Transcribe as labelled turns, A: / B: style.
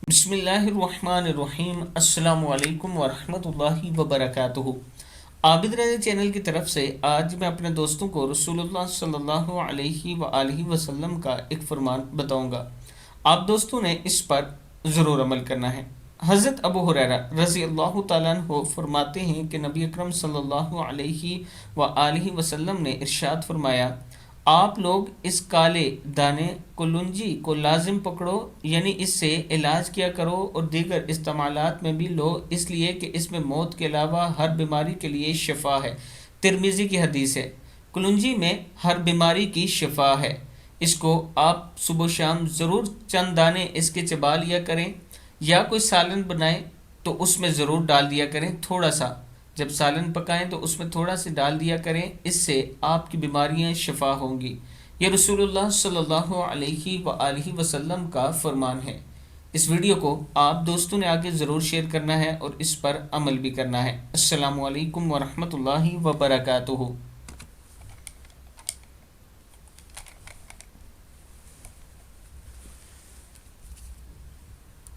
A: بسم اللہ الرحمن الرحیم، السلام علیکم ورحمۃ اللہ وبرکاتہ۔ عابد رضا چینل کی طرف سے آج میں اپنے دوستوں کو رسول اللہ صلی اللہ علیہ وآلہ وسلم کا ایک فرمان بتاؤں گا۔ آپ دوستوں نے اس پر ضرور عمل کرنا ہے۔ حضرت ابو ہریرہ رضی اللہ تعالیٰ عنہ فرماتے ہیں کہ نبی اکرم صلی اللہ علیہ وآلہ وسلم نے ارشاد فرمایا، آپ لوگ اس کالے دانے کلونجی کو لازم پکڑو، یعنی اس سے علاج کیا کرو اور دیگر استعمالات میں بھی لو، اس لیے کہ اس میں موت کے علاوہ ہر بیماری کے لیے شفا ہے۔ ترمذی کی حدیث ہے۔ کلونجی میں ہر بیماری کی شفا ہے۔ اس کو آپ صبح و شام ضرور چند دانے اس کے چبا لیا کریں، یا کوئی سالن بنائیں تو اس میں ضرور ڈال دیا کریں تھوڑا سا۔ جب سالن پکائیں تو اس میں تھوڑا سا ڈال دیا کریں، اس سے آپ کی بیماریاں شفا ہوں گی۔ یہ رسول اللہ صلی اللہ علیہ وآلہ وسلم کا فرمان ہے۔ اس ویڈیو کو آپ دوستوں نے آگے ضرور شیئر کرنا ہے اور اس پر عمل بھی کرنا ہے۔ السلام علیکم ورحمۃ اللہ وبرکاتہ۔